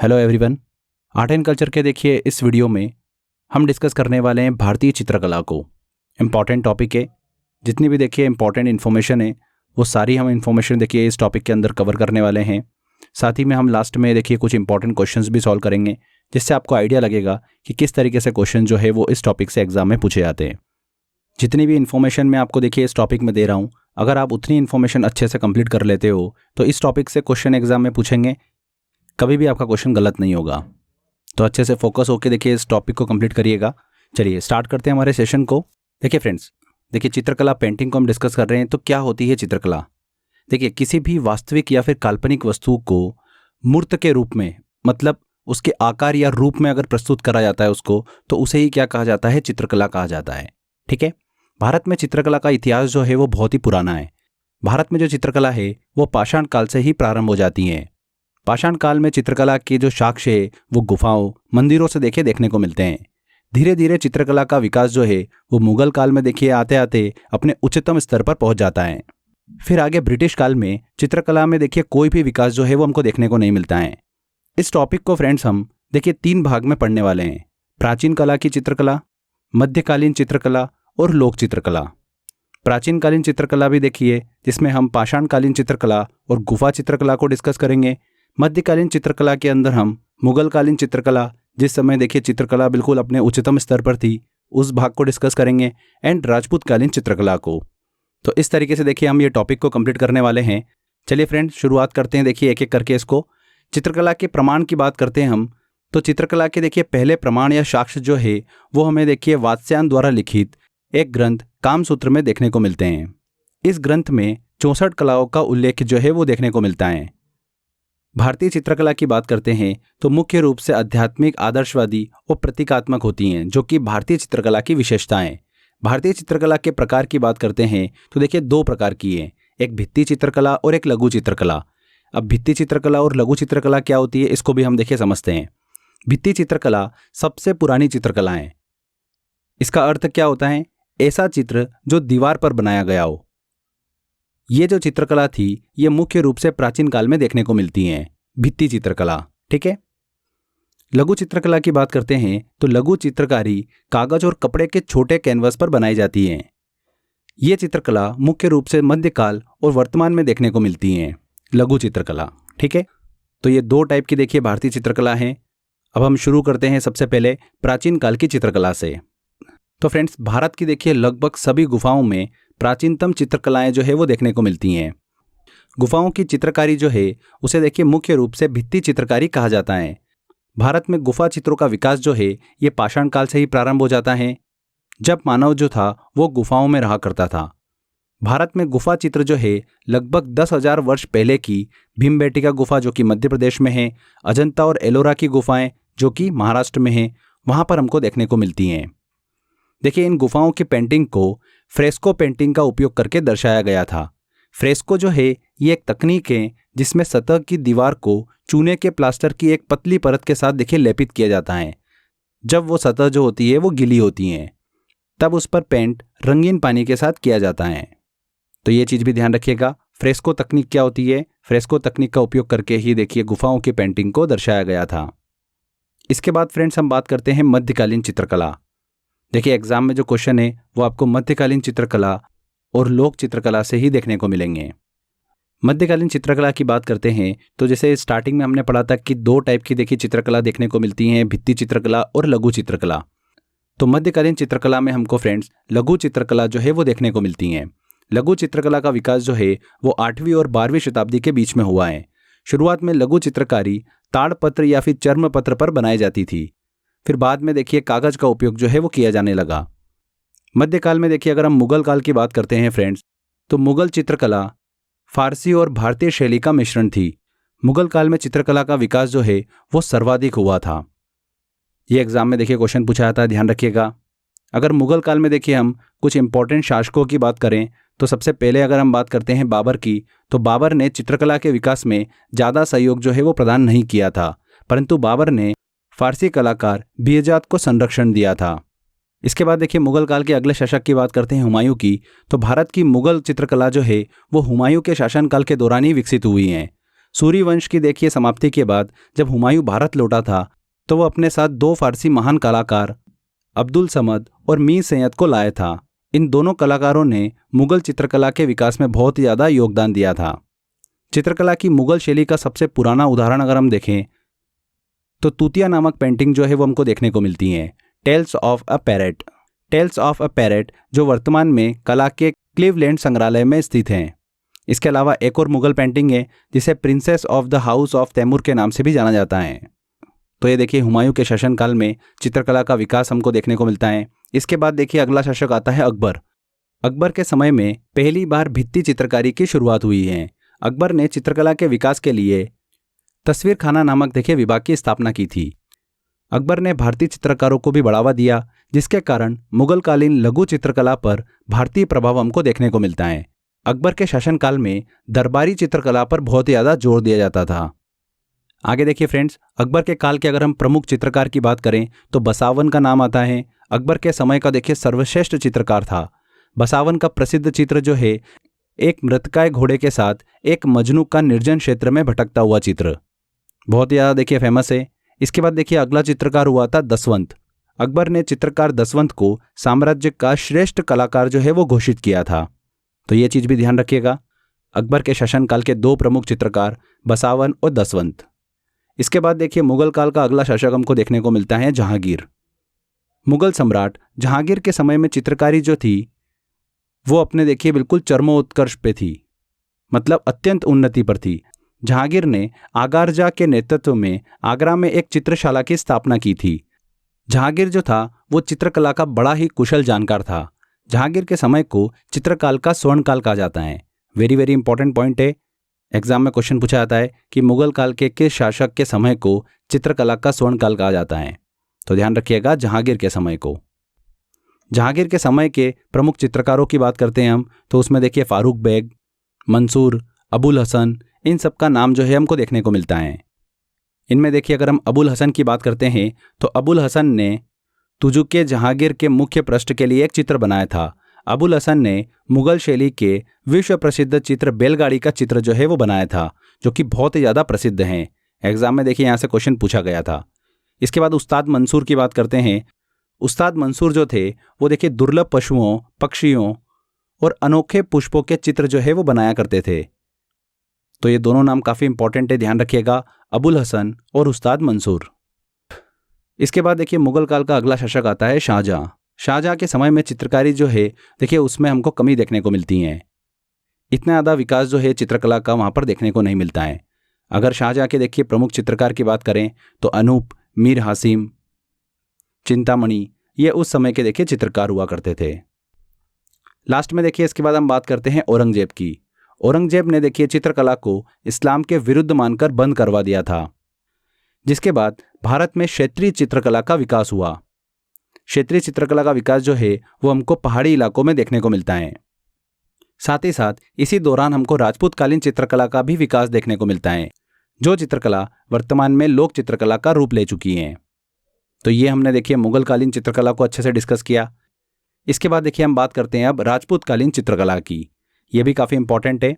Hello everyone. Art and culture के देखिए इस वीडियो में हम डिस्कस करने वाले हैं भारतीय चित्रकला को। इम्पॉर्टेंट टॉपिक है, जितनी भी देखिए इम्पॉर्टेंट इन्फॉर्मेशन है वो सारी हम इन्फॉर्मेशन देखिए इस टॉपिक के अंदर कवर करने वाले हैं। साथ ही में हम लास्ट में देखिए कुछ इंपॉर्टेंट क्वेश्चंस भी सॉल्व करेंगे, जिससे आपको आइडिया लगेगा कि किस तरीके से क्वेश्चन जो है वो इस टॉपिक से एग्जाम में पूछे जाते हैं। जितनी भी इन्फॉर्मेशन मैं आपको देखिए इस टॉपिक में दे रहा हूँ, अगर आप उतनी इन्फॉर्मेशन अच्छे से कंप्लीट कर लेते हो तो इस टॉपिक से क्वेश्चन एग्जाम में पूछेंगे, कभी भी आपका क्वेश्चन गलत नहीं होगा। तो अच्छे से फोकस होकर देखिए इस टॉपिक को कंप्लीट करिएगा। चलिए स्टार्ट करते हैं हमारे सेशन को। देखिए फ्रेंड्स, देखिए चित्रकला पेंटिंग को हम डिस्कस कर रहे हैं। तो क्या होती है चित्रकला? देखिए किसी भी वास्तविक या फिर काल्पनिक वस्तु को मूर्त के रूप में, मतलब उसके आकार या रूप में अगर प्रस्तुत करा जाता है उसको, तो उसे ही क्या कहा जाता है? चित्रकला कहा जाता है। ठीक है। भारत में चित्रकला का इतिहास जो है वो बहुत ही पुराना है। भारत में जो चित्रकला है वो पाषाण काल से ही प्रारंभ हो जाती है। पाषाण काल में चित्रकला के जो साक्ष्य है वो गुफाओं, मंदिरों से देखने को मिलते हैं। धीरे धीरे चित्रकला का विकास जो है वो मुगल काल में देखिए आते आते अपने उच्चतम स्तर पर पहुंच जाता है। फिर आगे ब्रिटिश काल में चित्रकला में देखिए कोई भी विकास जो है वो हमको देखने को नहीं मिलता है। इस टॉपिक को फ्रेंड्स हम देखिए 3 भाग में पढ़ने वाले हैं: प्राचीन काला की चित्रकला, मध्यकालीन चित्रकला और लोक चित्रकला। प्राचीन कालीन चित्रकला भी देखिए, जिसमें हम पाषाण कालीन चित्रकला और गुफा चित्रकला को डिस्कस करेंगे। मध्यकालीन चित्रकला के अंदर हम मुगल कालीन चित्रकला, जिस समय देखिए चित्रकला बिल्कुल अपने उच्चतम स्तर पर थी, उस भाग को डिस्कस करेंगे, एंड राजपूत कालीन चित्रकला को। तो इस तरीके से देखिए हम ये टॉपिक को कंप्लीट करने वाले हैं। चलिए फ्रेंड्स शुरुआत करते हैं देखिए एक एक करके इसको। चित्रकला के प्रमाण की बात करते हैं हम। तो चित्रकला के देखिए पहले प्रमाण या साक्ष्य जो है वो हमें देखिए वात्स्यायन द्वारा लिखित एक ग्रंथ कामसूत्र में देखने को मिलते हैं। इस ग्रंथ में 64 कलाओं का उल्लेख जो है वो देखने को मिलता है। भारतीय चित्रकला की बात करते हैं तो मुख्य रूप से आध्यात्मिक, आदर्शवादी और प्रतीकात्मक होती हैं, जो कि भारतीय चित्रकला की विशेषताएं। भारतीय चित्रकला के प्रकार की बात करते हैं तो देखिए 2 प्रकार की है, एक भित्ति चित्रकला और एक लघु चित्रकला। अब भित्ति चित्रकला और लघु चित्रकला क्या होती है इसको भी हम देखिए समझते हैं। भित्ति चित्रकला सबसे पुरानी चित्रकला है। इसका अर्थ क्या होता है? ऐसा चित्र जो दीवार पर बनाया गया हो। ये जो चित्रकला थी ये मुख्य रूप से प्राचीन काल में देखने को मिलती हैं, भित्ति चित्रकला। ठीक है। लघु चित्रकला की बात करते हैं तो लघु चित्रकारी कागज और कपड़े के छोटे कैनवस पर बनाई जाती है। ये चित्रकला मुख्य रूप से मध्यकाल और वर्तमान में देखने को मिलती हैं, लघु चित्रकला। ठीक है। तो ये 2 टाइप की देखिए भारतीय चित्रकला है। अब हम शुरू करते हैं सबसे पहले प्राचीन काल की चित्रकला से। तो फ्रेंड्स, भारत की देखिए लगभग सभी गुफाओं में प्राचीनतम चित्रकलाएं जो है वो देखने को मिलती हैं। गुफाओं की चित्रकारी जो है उसे देखिए मुख्य रूप से भित्ति चित्रकारी कहा जाता है। भारत में गुफा चित्रों का विकास जो है ये पाषाण काल से ही प्रारंभ हो जाता है, जब मानव जो था वो गुफाओं में रहा करता था। भारत में गुफा चित्र जो है लगभग 10,000 वर्ष पहले की भीमबेटका गुफा जो कि मध्य प्रदेश में है, अजंता और एलोरा की गुफाएं जो कि महाराष्ट्र में है, वहां पर हमको देखने को मिलती हैं। देखिए इन गुफाओं की पेंटिंग को फ्रेस्को पेंटिंग का उपयोग करके दर्शाया गया था। फ्रेस्को जो है ये एक तकनीक है जिसमें सतह की दीवार को चूने के प्लास्टर की एक पतली परत के साथ देखिए लेपित किया जाता है। जब वो सतह जो होती है वो गीली होती है, तब उस पर पेंट रंगीन पानी के साथ किया जाता है। तो ये चीज़ भी ध्यान रखिएगा। फ्रेस्को तकनीक क्या होती है? फ्रेस्को तकनीक का उपयोग करके ही देखिए गुफाओं की पेंटिंग को दर्शाया गया था। इसके बाद फ्रेंड्स हम बात करते हैं मध्यकालीन चित्रकला। देखिए एग्जाम में जो क्वेश्चन है वो आपको मध्यकालीन चित्रकला और लोक चित्रकला से ही देखने को मिलेंगे। मध्यकालीन चित्रकला की बात करते हैं तो जैसे स्टार्टिंग में हमने पढ़ा था कि 2 टाइप की देखिए चित्रकला देखने को मिलती हैं, भित्ति चित्रकला और लघु चित्रकला। तो मध्यकालीन चित्रकला में हमको फ्रेंड्स लघु चित्रकला जो है वो देखने को मिलती हैं। लघु चित्रकला का विकास जो है वो 8वीं और 12वीं शताब्दी के बीच में हुआ है। शुरुआत में लघु चित्रकारी ताड़पत्र या फिर चर्म पत्र पर बनाई जाती थी, फिर बाद में देखिए कागज का उपयोग जो है वो किया जाने लगा। मध्यकाल में देखिए अगर हम मुगल काल की बात करते हैं फ्रेंड्स, तो मुगल चित्रकला फारसी और भारतीय शैली का मिश्रण थी। मुगल काल में चित्रकला का विकास जो है वो सर्वाधिक हुआ था। ये एग्जाम में देखिए क्वेश्चन पूछा जाता है, ध्यान रखिएगा। अगर मुगल काल में देखिए हम कुछ इंपॉर्टेंट शासकों की बात करें तो सबसे पहले अगर हम बात करते हैं बाबर की, तो बाबर ने चित्रकला के विकास में ज़्यादा सहयोग जो है वो प्रदान नहीं किया था, परंतु बाबर ने फारसी कलाकार बेहजाद को संरक्षण दिया था। इसके बाद देखिए मुगल काल के अगले शासक की बात करते हैं हुमायूं की। तो भारत की मुगल चित्रकला जो है वो हुमायूं के शासनकाल के दौरान ही विकसित हुई है। सूर्यवंश की देखिए समाप्ति के बाद जब हुमायूं भारत लौटा था तो वो अपने साथ दो फारसी महान कलाकार अब्दुल समद और मीर सैयद को लाया था। इन दोनों कलाकारों ने मुगल चित्रकला के विकास में बहुत ही ज़्यादा योगदान दिया था। चित्रकला की मुगल शैली का सबसे पुराना उदाहरण अगर हम देखें तो तूतिया नामक पेंटिंग जो है वो हमको देखने को मिलती है। टेल्स ऑफ अ पैरेट जो वर्तमान में कला के क्लीवलैंड संग्रहालय में स्थित हैं। इसके अलावा एक और मुगल पेंटिंग है जिसे princes of the house of Timur के नाम से भी जाना जाता है। तो ये देखिए हुमायूं के शासनकाल में चित्रकला का विकास हमको देखने को मिलता है। इसके बाद देखिए अगला शासक आता है अकबर। अकबर के समय में पहली बार भित्ति चित्रकारी की शुरुआत हुई है। अकबर ने चित्रकला के विकास के लिए तस्वीर खाना नामक देखिए विभाग की स्थापना की थी। अकबर ने भारतीय चित्रकारों को भी बढ़ावा दिया, जिसके कारण मुगलकालीन लघु चित्रकला पर भारतीय प्रभाव हमको देखने को मिलता है। अकबर के शासनकाल में दरबारी चित्रकला पर बहुत ही ज़्यादा जोर दिया जाता था। आगे देखिए फ्रेंड्स, अकबर के काल के अगर हम प्रमुख चित्रकार की बात करें तो बसावन का नाम आता है। अकबर के समय का देखिए सर्वश्रेष्ठ चित्रकार था। बसावन का प्रसिद्ध चित्र जो है एक मृतकाय घोड़े के साथ एक मजनू का निर्जन क्षेत्र में भटकता हुआ चित्र, बहुत ही ज़्यादा देखिए फेमस है। इसके बाद देखिए अगला चित्रकार हुआ था दसवंत। अकबर ने चित्रकार दसवंत को साम्राज्य का श्रेष्ठ कलाकार जो है वो घोषित किया था। तो ये चीज़ भी ध्यान रखिएगा, अकबर के शासनकाल के दो प्रमुख चित्रकार बसावन और दसवंत। इसके बाद देखिए मुगल काल का अगला शासक हमको देखने को मिलता है जहांगीर। मुगल सम्राट जहांगीर के समय में चित्रकारी जो थी वो अपने देखिए बिल्कुल चरमोत्कर्ष पे थी, मतलब अत्यंत उन्नति पर थी। जहांगीर ने आगारजा के नेतृत्व में आगरा में एक चित्रशाला की स्थापना की थी। जहांगीर जो था वो चित्रकला का बड़ा ही कुशल जानकार था। जहांगीर के समय को चित्रकाल का स्वर्णकाल कहा जाता है। वेरी वेरी इंपॉर्टेंट पॉइंट है, एग्जाम में क्वेश्चन पूछा जाता है कि मुगल काल के किस शासक के समय को चित्रकला का स्वर्णकाल कहा जाता है। तो ध्यान रखिएगा जहांगीर के समय को। जहांगीर के समय के प्रमुख चित्रकारों की बात करते हैं हम तो उसमें देखिए फारूक बेग, मंसूर, अबुल हसन, इन सब का नाम जो है हमको देखने को मिलता है। इनमें देखिए अगर हम अबुल हसन की बात करते हैं तो अबुल हसन ने तुजुके जहांगीर के मुख्य पृष्ठ के लिए एक चित्र बनाया था। अबुल हसन ने मुगल शैली के विश्व प्रसिद्ध चित्र बैलगाड़ी का चित्र जो है वो बनाया था, जो कि बहुत ही ज़्यादा प्रसिद्ध हैं। एग्जाम में देखिए यहाँ से क्वेश्चन पूछा गया था। इसके बाद उस्ताद मंसूर की बात करते हैं। उस्ताद मंसूर जो थे वो देखिए दुर्लभ पशुओं, पक्षियों और अनोखे पुष्पों के चित्र जो है वो बनाया करते थे। तो ये दोनों नाम काफ़ी इंपॉर्टेंट है, ध्यान रखिएगा, अबुल हसन और उस्ताद मंसूर। इसके बाद देखिए मुगल काल का अगला शासक आता है शाहजहां। शाहजहां के समय में चित्रकारी जो है देखिए उसमें हमको कमी देखने को मिलती है। इतना ज़्यादा विकास जो है चित्रकला का वहाँ पर देखने को नहीं मिलता है। अगर शाहजहां के देखिए प्रमुख चित्रकार की बात करें तो अनूप, मीर हासिम, चिंतामणि, ये उस समय के देखिए चित्रकार हुआ करते थे। लास्ट में देखिए इसके बाद हम बात करते हैं औरंगजेब की। औरंगजेब ने देखिए चित्रकला को इस्लाम के विरुद्ध मानकर बंद करवा दिया था, जिसके बाद भारत में क्षेत्रीय चित्रकला का विकास हुआ। क्षेत्रीय चित्रकला का विकास जो है वो हमको पहाड़ी इलाकों में देखने को मिलता है। साथ ही साथ इसी दौरान हमको राजपूतकालीन चित्रकला का भी विकास देखने को मिलता है, जो चित्रकला वर्तमान में लोक चित्रकला का रूप ले चुकी है। तो ये हमने देखिए मुगल कालीन चित्रकला को अच्छे से डिस्कस किया। इसके बाद देखिए हम बात करते हैं अब राजपूतकालीन चित्रकला की। ये भी काफ़ी इंपॉर्टेंट है।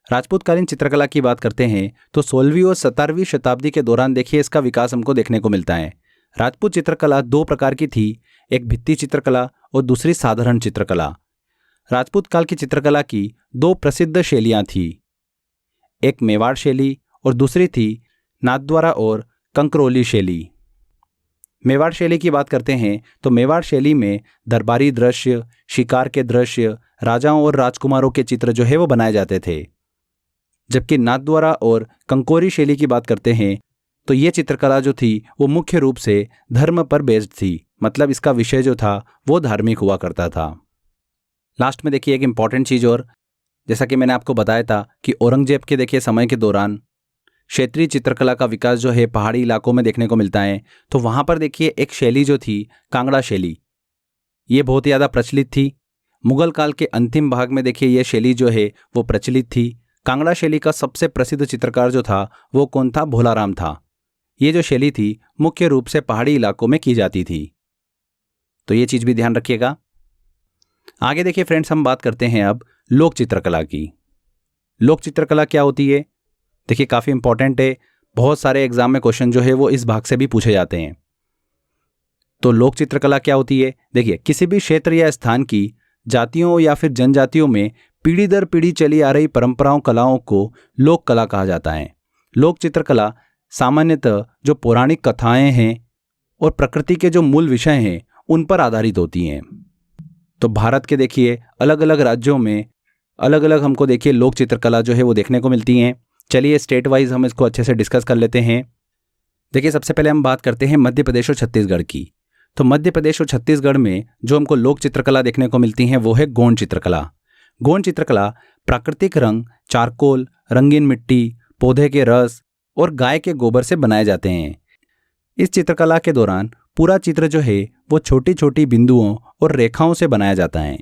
राजपूतकालीन चित्रकला की बात करते हैं तो 16वीं और 17वीं शताब्दी के दौरान देखिए इसका विकास हमको देखने को मिलता है। राजपूत चित्रकला दो प्रकार की थी, एक भित्ति चित्रकला और दूसरी साधारण चित्रकला। राजपूत काल की चित्रकला की दो प्रसिद्ध शैलियाँ थी, एक मेवाड़ शैली और दूसरी थी नाथद्वारा और कंकरोली शैली। मेवाड़ शैली की बात करते हैं तो मेवाड़ शैली में दरबारी दृश्य, शिकार के दृश्य, राजाओं और राजकुमारों के चित्र जो है वो बनाए जाते थे। जबकि नाथद्वारा और कंकोरी शैली की बात करते हैं तो ये चित्रकला जो थी वो मुख्य रूप से धर्म पर बेस्ड थी, मतलब इसका विषय जो था वो धार्मिक हुआ करता था। लास्ट में देखिए एक इंपॉर्टेंट चीज़ और, जैसा कि मैंने आपको बताया था कि औरंगजेब के देखिए समय के दौरान क्षेत्रीय चित्रकला का विकास जो है पहाड़ी इलाकों में देखने को मिलता है। तो वहाँ पर देखिए एक शैली जो थी कांगड़ा शैली, ये बहुत ही ज़्यादा प्रचलित थी। मुगल काल के अंतिम भाग में देखिए ये शैली जो है वो प्रचलित थी। कांगड़ा शैली का सबसे प्रसिद्ध चित्रकार जो था वो कौन था? भोलाराम था। ये जो शैली थी मुख्य रूप से पहाड़ी इलाकों में की जाती थी। तो ये चीज़ भी ध्यान रखिएगा। आगे देखिए फ्रेंड्स, हम बात करते हैं अब लोक चित्रकला की। लोक चित्रकला क्या होती है? देखिए काफ़ी इंपॉर्टेंट है, बहुत सारे एग्जाम में क्वेश्चन जो है वो इस भाग से भी पूछे जाते हैं। तो लोक चित्रकला क्या होती है? देखिए, किसी भी क्षेत्र या स्थान की जातियों या फिर जनजातियों में पीढ़ी दर पीढ़ी चली आ रही परंपराओं कलाओं को लोक कला कहा जाता है। लोक चित्रकला सामान्यतः जो पौराणिक कथाएं हैं और प्रकृति के जो मूल विषय हैं उन पर आधारित होती हैं। तो भारत के देखिए अलग अलग राज्यों में अलग अलग हमको देखिए लोक चित्रकला जो है वो देखने को मिलती हैं। चलिए स्टेट वाइज हम इसको अच्छे से डिस्कस कर लेते हैं। देखिए सबसे पहले हम बात करते हैं मध्य प्रदेश और छत्तीसगढ़ की। तो मध्य प्रदेश और छत्तीसगढ़ में जो हमको लोक चित्रकला देखने को मिलती हैं वो है गोंड चित्रकला। गोंड चित्रकला प्राकृतिक रंग, चारकोल, रंगीन मिट्टी, पौधे के रस और गाय के गोबर से बनाए जाते हैं। इस चित्रकला के दौरान पूरा चित्र जो है वो छोटी छोटी बिंदुओं और रेखाओं से बनाया जाता है।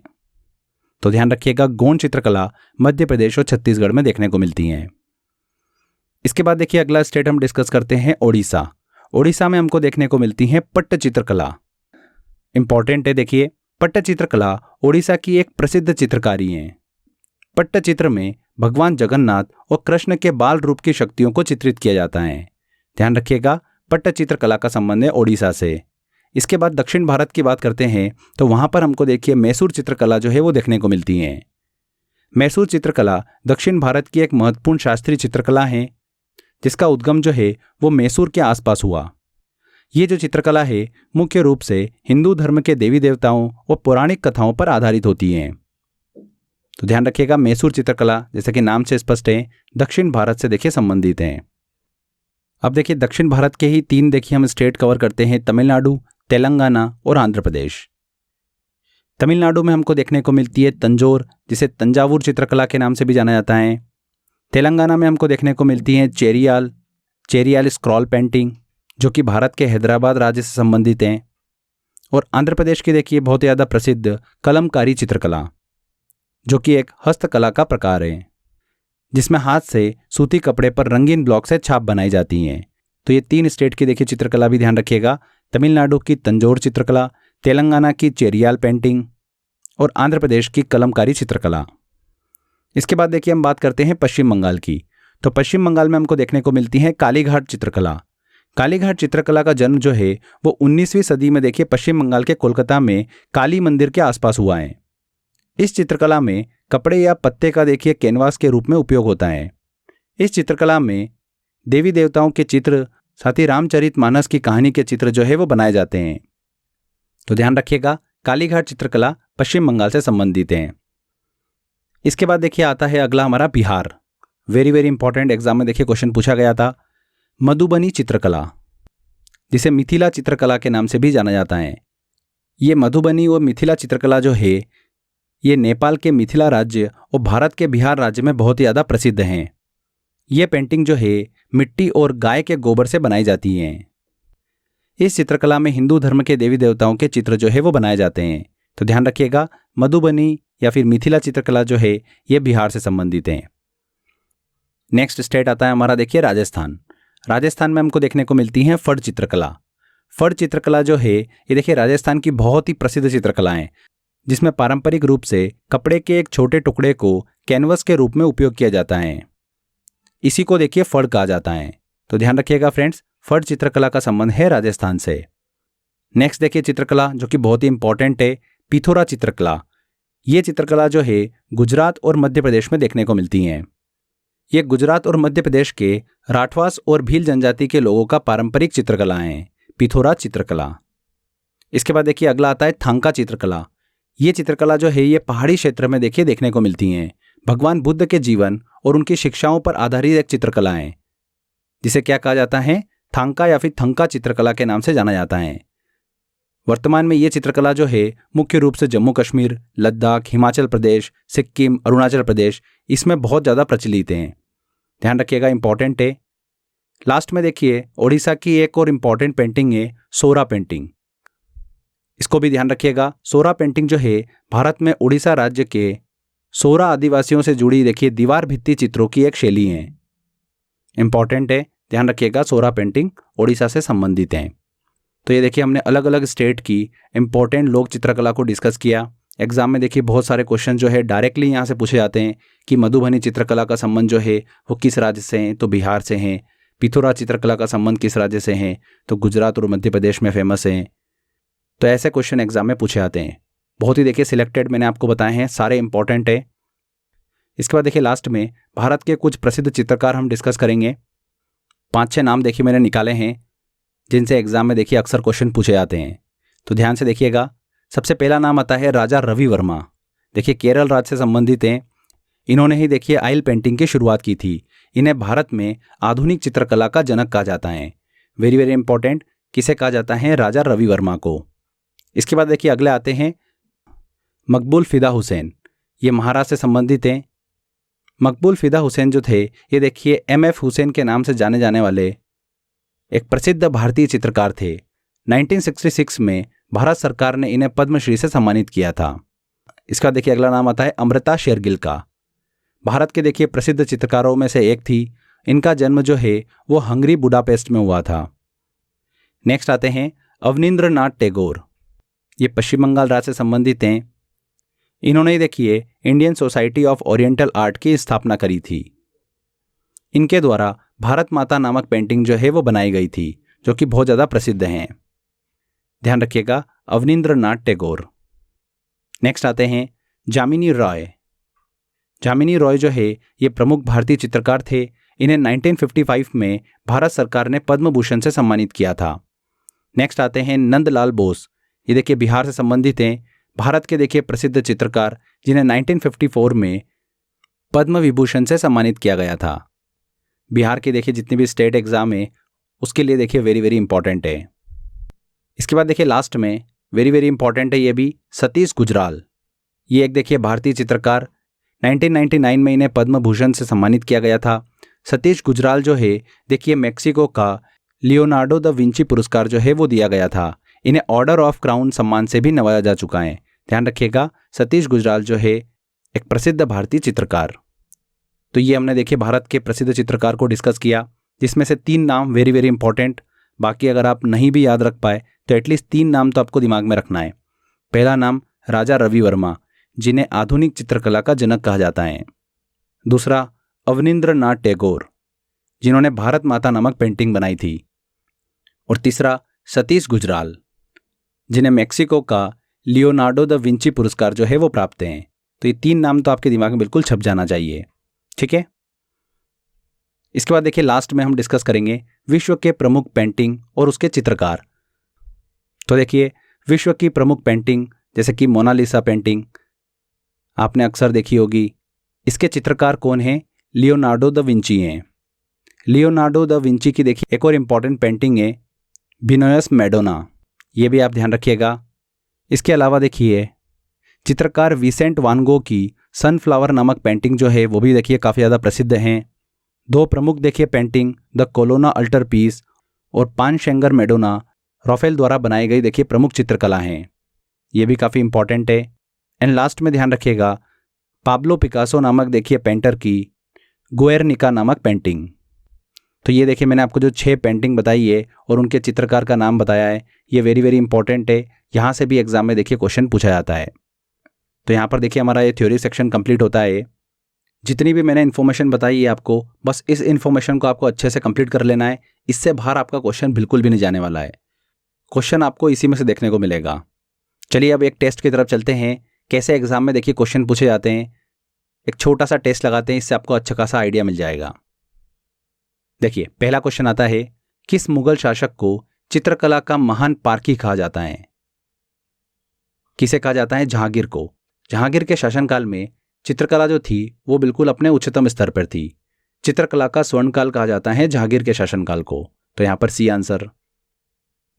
तो ध्यान रखिएगा, गोंड चित्रकला मध्य प्रदेश और छत्तीसगढ़ में देखने को मिलती हैं। इसके बाद देखिए अगला स्टेट हम डिस्कस करते हैं ओडिशा। ओडिशा में हमको देखने को मिलती है पट्ट चित्रकला। इंपॉर्टेंट है, देखिए पट्ट चित्रकला ओडिशा की एक प्रसिद्ध चित्रकारी है। पट्ट चित्र में भगवान जगन्नाथ और कृष्ण के बाल रूप की शक्तियों को चित्रित किया जाता है। ध्यान रखिएगा, पट्ट चित्रकला का संबंध है ओडिशा से। इसके बाद दक्षिण भारत की बात करते हैं तो वहां पर हमको देखिए मैसूर चित्रकला जो है वो देखने को मिलती है। मैसूर चित्रकला दक्षिण भारत की एक महत्वपूर्ण शास्त्रीय चित्रकला है जिसका उद्गम जो है वो मैसूर के आसपास हुआ। ये जो चित्रकला है मुख्य रूप से हिंदू धर्म के देवी देवताओं और पौराणिक कथाओं पर आधारित होती है। तो ध्यान रखिएगा, मैसूर चित्रकला जैसे कि नाम से स्पष्ट है दक्षिण भारत से देखिए संबंधित हैं। अब देखिए दक्षिण भारत के ही 3 देखिए हम स्टेट कवर करते हैं, तमिलनाडु, तेलंगाना और आंध्र प्रदेश। तमिलनाडु में हमको देखने को मिलती है तंजौर, जिसे तंजावुर चित्रकला के नाम से भी जाना जाता है। तेलंगाना में हमको देखने को मिलती है चेरियाल स्क्रॉल पेंटिंग, जो कि भारत के हैदराबाद राज्य से संबंधित हैं। और आंध्र प्रदेश की देखिए बहुत ज़्यादा प्रसिद्ध कलमकारी चित्रकला, जो कि एक हस्तकला का प्रकार है जिसमें हाथ से सूती कपड़े पर रंगीन ब्लॉक से छाप बनाई जाती हैं। तो ये 3 स्टेट की देखिए चित्रकला भी ध्यान रखिएगा, तमिलनाडु की तंजौर चित्रकला, तेलंगाना की चेरियाल पेंटिंग और आंध्र प्रदेश की कलमकारी चित्रकला। इसके बाद देखिए हम बात करते हैं पश्चिम बंगाल की। तो पश्चिम बंगाल में हमको देखने को मिलती है कालीघाट चित्रकला। कालीघाट चित्रकला का जन्म जो है वो 19वीं सदी में देखिए पश्चिम बंगाल के कोलकाता में काली मंदिर के आसपास हुआ है। इस चित्रकला में कपड़े या पत्ते का देखिए कैनवास के रूप में उपयोग होता है। इस चित्रकला में देवी देवताओं के चित्र, साथ ही रामचरितमानस की कहानी के चित्र जो है वो बनाए जाते हैं। तो ध्यान रखिएगा, कालीघाट चित्रकला पश्चिम बंगाल से संबंधित है। इसके बाद देखिए आता है अगला हमारा Bihar. Very very important, exam में देखिए क्वेश्चन पूछा गया था। मधुबनी चित्रकला, जिसे मिथिला चित्रकला के नाम से भी जाना जाता है। ये मधुबनी और मिथिला चित्रकला जो है ये नेपाल के मिथिला राज्य और भारत के बिहार राज्य में बहुत ही ज़्यादा प्रसिद्ध हैं। ये पेंटिंग जो है मिट्टी और गाय के गोबर से बनाई जाती हैं। इस चित्रकला में हिंदू धर्म के देवी देवताओं के चित्र जो है वो बनाए जाते हैं। तो ध्यान रखिएगा, मधुबनी या फिर मिथिला चित्रकला जो है ये बिहार से संबंधित हैं। नेक्स्ट स्टेट आता है हमारा देखिए राजस्थान। राजस्थान में हमको देखने को मिलती है फड़ चित्रकला। फड़ चित्रकला जो है ये देखिए राजस्थान की बहुत ही प्रसिद्ध चित्रकला है, जिसमें पारंपरिक रूप से कपड़े के एक छोटे टुकड़े को कैनवस के रूप में उपयोग किया जाता है। इसी को देखिए फड़ कहा जाता है। तो ध्यान रखिएगा फ्रेंड्स, फड़ चित्रकला का संबंध है राजस्थान से। नेक्स्ट देखिए चित्रकला जो कि बहुत ही इंपॉर्टेंट है, पिथोरा चित्रकला। ये चित्रकला जो है गुजरात और मध्य प्रदेश में देखने को मिलती हैं। ये गुजरात और मध्य प्रदेश के राठवास और भील जनजाति के लोगों का पारंपरिक चित्रकला है, पिथोरा चित्रकला। इसके बाद देखिए अगला आता है थांका चित्रकला। ये चित्रकला जो है ये पहाड़ी क्षेत्र में देखिए देखने को मिलती हैं। भगवान बुद्ध के जीवन और उनकी शिक्षाओं पर आधारित एक चित्रकला है, जिसे क्या कहा जाता है, थांका या फिर थंका चित्रकला के नाम से जाना जाता है। वर्तमान में ये चित्रकला जो है मुख्य रूप से जम्मू कश्मीर, लद्दाख, हिमाचल प्रदेश, सिक्किम, अरुणाचल प्रदेश इसमें बहुत ज़्यादा प्रचलित हैं। ध्यान रखिएगा, इंपॉर्टेंट है। लास्ट में देखिए ओडिशा की एक और इम्पॉर्टेंट पेंटिंग है सोरा पेंटिंग। इसको भी ध्यान रखिएगा। सोरा पेंटिंग जो है भारत में उड़ीसा राज्य के सोरा आदिवासियों से जुड़ी देखिए दीवार भित्ति चित्रों की एक शैली है। इंपॉर्टेंट है, ध्यान रखिएगा, सोरा पेंटिंग ओडिशा से संबंधित है। तो ये देखिए हमने अलग अलग स्टेट की इंपॉर्टेंट लोक चित्रकला को डिस्कस किया। एग्जाम में देखिए बहुत सारे क्वेश्चन जो है डायरेक्टली यहाँ से पूछे जाते हैं कि मधुबनी चित्रकला का संबंध जो है वो किस राज्य से हैं, तो बिहार से हैं। पिथौरा चित्रकला का संबंध किस राज्य से हैं, तो गुजरात और मध्य प्रदेश में फेमस हैं। तो ऐसे क्वेश्चन एग्जाम में पूछे जाते हैं। बहुत ही देखिए सिलेक्टेड मैंने आपको बताए हैं, सारे इंपॉर्टेंट है। इसके बाद देखिए लास्ट में भारत के कुछ प्रसिद्ध चित्रकार हम डिस्कस करेंगे। 5-6 नाम देखिए मैंने निकाले हैं जिनसे एग्जाम में देखिए अक्सर क्वेश्चन पूछे जाते हैं, तो ध्यान से देखिएगा। सबसे पहला नाम आता है राजा रवि वर्मा। देखिए केरल राज्य से संबंधित हैं। इन्होंने ही देखिए ऑयल पेंटिंग की शुरुआत की थी। इन्हें भारत में आधुनिक चित्रकला का जनक कहा जाता है। वेरी वेरी इंपॉर्टेंट, किसे कहा जाता है? राजा रवि वर्मा को। इसके बाद देखिए अगले आते हैं मकबूल फिदा हुसैन। ये महाराष्ट्र से संबंधित हैं। मकबूल फिदा हुसैन जो थे ये देखिए MF हुसैन के नाम से जाने जाने वाले एक प्रसिद्ध भारतीय चित्रकार थे। 1966 में भारत सरकार ने इन्हें पद्मश्री से सम्मानित किया था। इसका देखिए अगला नाम आता है अमृता शेरगिल का। भारत के देखिए प्रसिद्ध चित्रकारों में से एक थी। इनका जन्म जो है वो हंगरी बुडापेस्ट में हुआ था। नेक्स्ट आते हैं अवनींद्रनाथ टैगोर। ये पश्चिम बंगाल राज्य से संबंधित हैं। इन्होंने देखिए Indian society of oriental art की स्थापना करी थी। इनके द्वारा भारत माता नामक पेंटिंग जो है वो बनाई गई थी, जो कि बहुत ज़्यादा प्रसिद्ध हैं। ध्यान रखिएगा, अवनींद्रनाथ टैगोर। नेक्स्ट आते हैं जामिनी रॉय। जामिनी रॉय जो है ये प्रमुख भारतीय चित्रकार थे। इन्हें 1955 में भारत सरकार ने पद्म भूषण से सम्मानित किया था। नेक्स्ट आते हैं नंदलाल बोस। ये देखिए बिहार से संबंधित हैं। भारत के देखिए प्रसिद्ध चित्रकार जिन्हें 1954 में पद्म विभूषण से सम्मानित किया गया था। बिहार के देखिए जितने भी स्टेट एग्जाम है उसके लिए देखिए वेरी वेरी इंपॉर्टेंट है। इसके बाद देखिए लास्ट में वेरी वेरी इंपॉर्टेंट है ये भी, सतीश गुजराल। ये एक देखिए भारतीय चित्रकार, 1999 में इन्हें पद्म भूषण से सम्मानित किया गया था। सतीश गुजराल जो है देखिए मेक्सिको का लियोनार्डो द विंची पुरस्कार जो है वो दिया गया था। इन्हें ऑर्डर ऑफ क्राउन सम्मान से भी नवाजा जा चुका है। ध्यान रखिएगा, सतीश गुजराल जो है एक प्रसिद्ध भारतीय चित्रकार। तो ये हमने देखिए भारत के प्रसिद्ध चित्रकार को डिस्कस किया, जिसमें से 3 नाम वेरी वेरी इंपॉर्टेंट। बाकी अगर आप नहीं भी याद रख पाए तो एटलीस्ट 3 नाम तो आपको दिमाग में रखना है। पहला नाम राजा रवि वर्मा, जिन्हें आधुनिक चित्रकला का जनक कहा जाता है। दूसरा अवनींद्रनाथ टैगोर, जिन्होंने भारत माता नामक पेंटिंग बनाई थी। और तीसरा सतीश गुजराल, जिन्हें मेक्सिको का लियोनार्डो द विंची पुरस्कार जो है वो प्राप्त हैं। तो ये 3 नाम तो आपके दिमाग में बिल्कुल छप जाना चाहिए, ठीक है। इसके बाद देखिए लास्ट में हम डिस्कस करेंगे विश्व के प्रमुख पेंटिंग और उसके चित्रकार। तो देखिए विश्व की प्रमुख पेंटिंग जैसे कि मोनालिसा पेंटिंग आपने अक्सर देखी होगी। इसके चित्रकार कौन हैं? लियोनार्डो द विंची हैं। लियोनार्डो द विंची की देखिए एक और इम्पॉर्टेंट पेंटिंग है विनोयस मैडोना, ये भी आप ध्यान रखिएगा। इसके अलावा देखिए चित्रकार विसेंट वान गो की सनफ्लावर नामक पेंटिंग जो है वो भी देखिए काफ़ी ज़्यादा प्रसिद्ध हैं। 2 प्रमुख देखिए पेंटिंग द कोलोना अल्टर पीस और पान शेंगर मेडोना राफेल द्वारा बनाई गई देखिए प्रमुख चित्रकला हैं, ये भी काफ़ी इंपॉर्टेंट है। एंड लास्ट में ध्यान रखिएगा पाब्लो पिकासो नामक देखिए पेंटर की गुएर्निका नामक पेंटिंग। तो ये देखिए मैंने आपको जो 6 पेंटिंग बताई है और उनके चित्रकार का नाम बताया है, ये वेरी वेरी इंपॉर्टेंट है। यहाँ से भी एग्जाम में देखिए क्वेश्चन पूछा जाता है। तो यहाँ पर देखिए हमारा ये थ्योरी सेक्शन कंप्लीट होता है। जितनी भी मैंने इन्फॉर्मेशन बताई है आपको, बस इस इन्फॉर्मेशन को आपको अच्छे से कंप्लीट कर लेना है। इससे बाहर आपका क्वेश्चन बिल्कुल भी नहीं जाने वाला है। क्वेश्चन आपको इसी में से देखने को मिलेगा। चलिए अब एक टेस्ट की तरफ चलते हैं, कैसे एग्जाम में देखिए क्वेश्चन पूछे जाते हैं। एक छोटा सा टेस्ट लगाते हैं, इससे आपको अच्छा खासा आइडिया मिल जाएगा। देखिए पहला क्वेश्चन आता है, किस मुगल शासक को चित्रकला का महान पारखी कहा जाता है? किसे कहा जाता है? जहांगीर को। जहांगीर के शासनकाल में चित्रकला जो थी वो बिल्कुल अपने उच्चतम स्तर पर थी। चित्रकला का स्वर्णकाल कहा जाता है जहांगीर के शासनकाल को। तो यहाँ पर सी आंसर।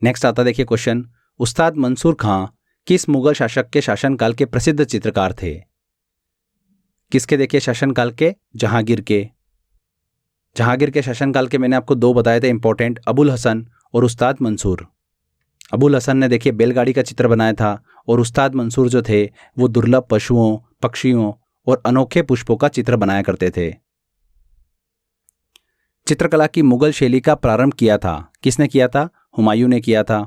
नेक्स्ट आता देखिए क्वेश्चन, उस्ताद मंसूर खां किस मुगल शासक के शासनकाल के प्रसिद्ध चित्रकार थे? किसके देखिए शासनकाल के? जहांगीर के। जहांगीर के शासनकाल के मैंने आपको 2 बताए थे इंपॉर्टेंट, अबुल हसन और उस्ताद मंसूर। अबुल हसन ने देखिए बैलगाड़ी का चित्र बनाया था और उस्ताद मंसूर जो थे वो दुर्लभ पशुओं, पक्षियों और अनोखे पुष्पों का चित्र बनाया करते थे। चित्रकला की मुगल शैली का प्रारंभ किया था, किसने किया था? हुमायूं ने किया था।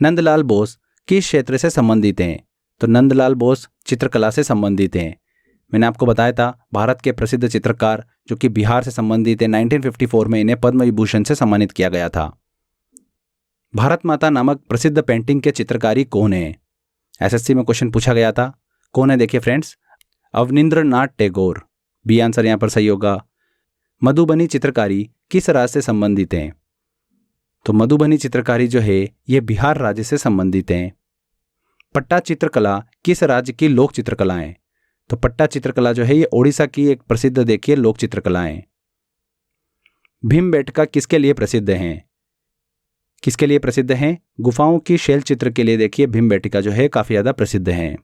नंदलाल बोस किस क्षेत्र से संबंधित हैं? तो नंदलाल बोस चित्रकला से संबंधित हैं। मैंने आपको बताया था भारत के प्रसिद्ध चित्रकार जो कि बिहार से संबंधित है, 1954 में इन्हें पद्म विभूषण से सम्मानित किया गया था। भारत माता नामक प्रसिद्ध पेंटिंग के चित्रकारी कौन है? एसएससी में क्वेश्चन पूछा गया था। कौन है देखिए friends, Abanindranath Tagore. B answer यहां पर सही होगा। मधुबनी चित्रकारी किस राज्य से संबंधित है? तो मधुबनी चित्रकारी जो है ये बिहार राज्य से संबंधित है। पट्टा चित्रकला किस राज्य की लोक चित्रकला है? तो पट्टा चित्रकला जो है ये ओडिशा की एक प्रसिद्ध देखिए लोक चित्रकला है। भीमबेटका किसके लिए प्रसिद्ध हैं? किसके लिए प्रसिद्ध हैं? गुफाओं की शैल चित्र के लिए देखिए भीमबेटका जो है काफी ज्यादा प्रसिद्ध है।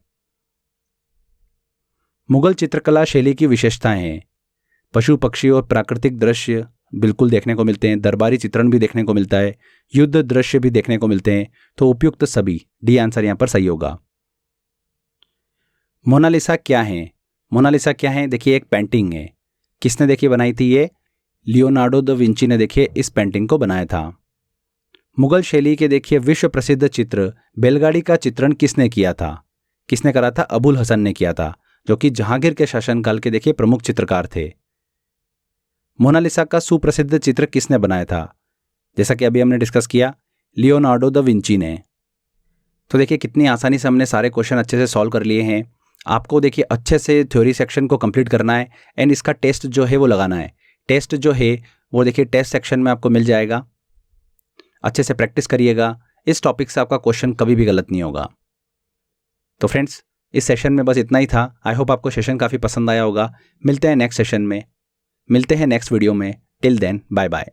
मुगल चित्रकला शैली की विशेषताएं हैं। पशु पक्षी और प्राकृतिक दृश्य बिल्कुल देखने को मिलते हैं, दरबारी चित्रण भी देखने को मिलता है, युद्ध दृश्य भी देखने को मिलते हैं। तो उपयुक्त सभी, डी आंसर यहां पर सही होगा। मोनालिसा क्या है? मोनालिसा क्या है? देखिए एक पेंटिंग है। किसने देखिए बनाई थी ये? लियोनार्डो द विंची ने देखिए इस पेंटिंग को बनाया था। मुगल शैली के देखिए विश्व प्रसिद्ध चित्र बैलगाड़ी का चित्रण किसने किया था? किसने करा था? अबुल हसन ने किया था, जो कि जहांगीर के शासनकाल के देखिए प्रमुख चित्रकार थे। मोनालिसा का सुप्रसिद्ध चित्र किसने बनाया था? जैसा कि अभी हमने डिस्कस किया, लियोनार्डो द विंची ने। तो देखिए कितनी आसानी से हमने सारे क्वेश्चन अच्छे से सॉल्व कर लिए हैं। आपको देखिए अच्छे से थ्योरी सेक्शन को कंप्लीट करना है एंड इसका टेस्ट जो है वो लगाना है। टेस्ट जो है वो देखिए टेस्ट सेक्शन में आपको मिल जाएगा। अच्छे से प्रैक्टिस करिएगा, इस टॉपिक से आपका क्वेश्चन कभी भी गलत नहीं होगा। तो फ्रेंड्स इस सेशन में बस इतना ही था। आई होप आपको सेशन काफ़ी पसंद आया होगा। मिलते हैं नेक्स्ट सेशन में, मिलते हैं नेक्स्ट वीडियो में। Till then bye bye.